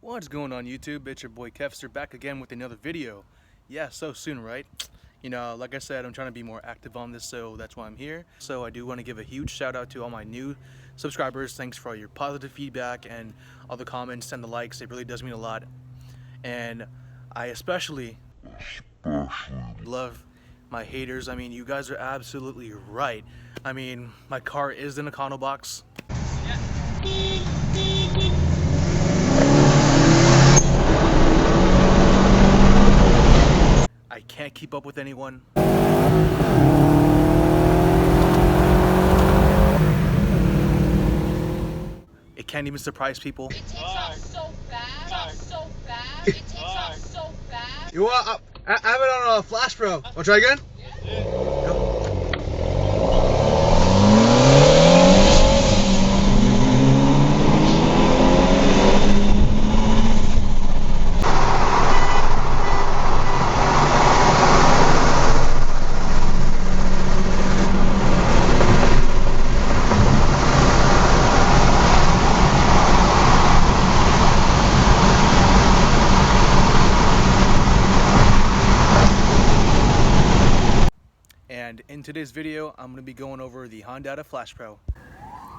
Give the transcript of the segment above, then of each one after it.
What's going on YouTube? It's your boy Kevster back again with another video. Yeah, so soon, right? You know, like I said, I'm trying to be more active on this, so that's why I'm here. So I do want to give a huge shout out to all my new subscribers. Thanks for all your positive feedback and all the comments and the likes. It really does mean a lot. And I especially love my haters. I mean, you guys are absolutely right. I mean, my car is in a condo box. Yeah. I can't keep up with anyone. It can't even surprise people. It takes off so fast. It takes off so fast. You want? I have it on a FlashPro. Want to try again? Yeah. And in today's video, I'm going to be going over the Hondata FlashPro.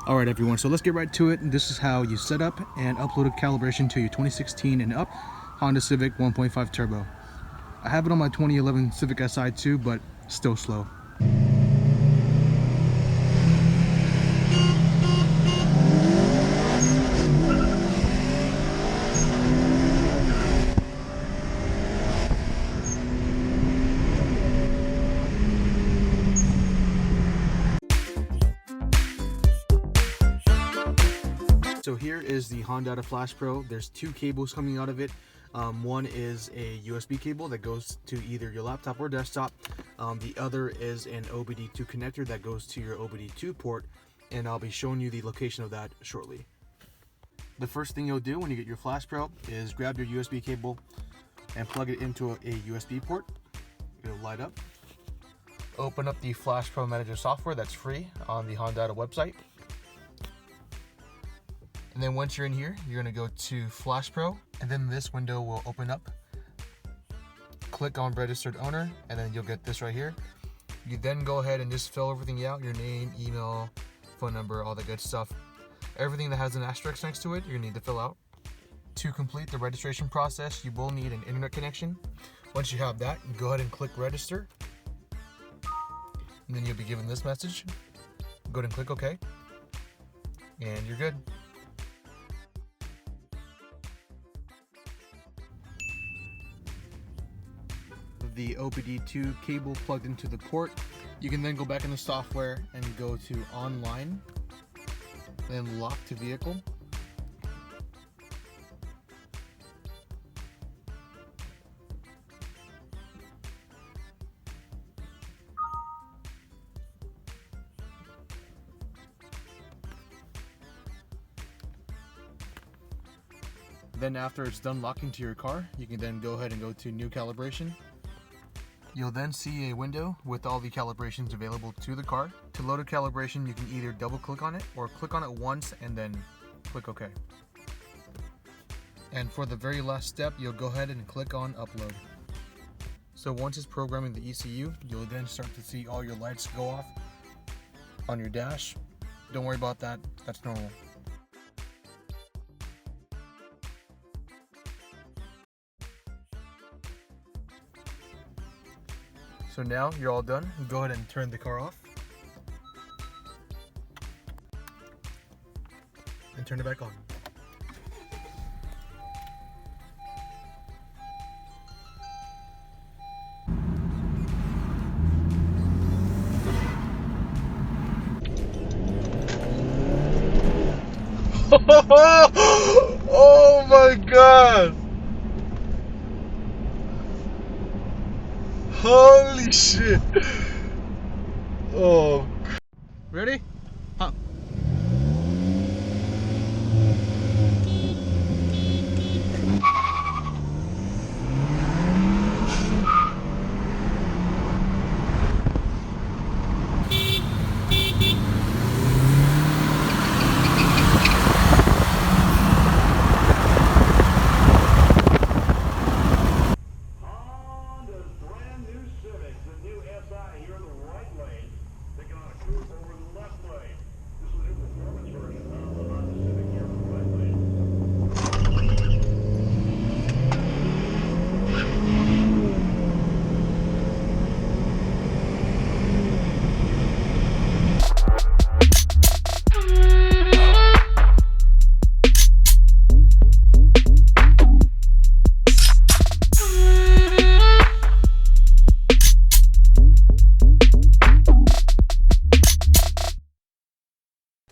Alright everyone, so let's get right to it. This is how you set up and upload a calibration to your 2016 and up Honda Civic 1.5 Turbo. I have it on my 2011 Civic Si too, but still slow. So here is the Hondata FlashPro. There's two cables coming out of it. One is a USB cable that goes to either your laptop or desktop. The other is an OBD2 connector that goes to your OBD2 port, and I'll be showing you the location of that shortly. The first thing you'll do when you get your FlashPro is grab your USB cable and plug it into a USB port. It'll light up. Open up the FlashPro Manager software that's free on the Hondata website. And then once you're in here, you're going to go to FlashPro, and then this window will open up. Click on registered owner, and then you'll get this right here. You then go ahead and just fill everything out, your name, email, phone number, all that good stuff. Everything that has an asterisk next to it, you're going to need to fill out. To complete the registration process, you will need an internet connection. Once you have that, you go ahead and click register. And then you'll be given this message. Go ahead and click OK. And you're good. The OBD2 cable plugged into the port. You can then go back in the software and go to online, then lock to vehicle. Then after it's done locking to your car, you can then go ahead and go to new calibration. You'll then see a window with all the calibrations available to the car. To load a calibration, you can either double click on it or click on it once and then click OK. And for the very last step, you'll go ahead and click on upload. So once it's programming the ECU, you'll then start to see all your lights go off on your dash. Don't worry about that, that's normal. So now you're all done. Go ahead and turn the car off. And turn it back on. Oh my god! Holy shit! Oh. Ready? Huh.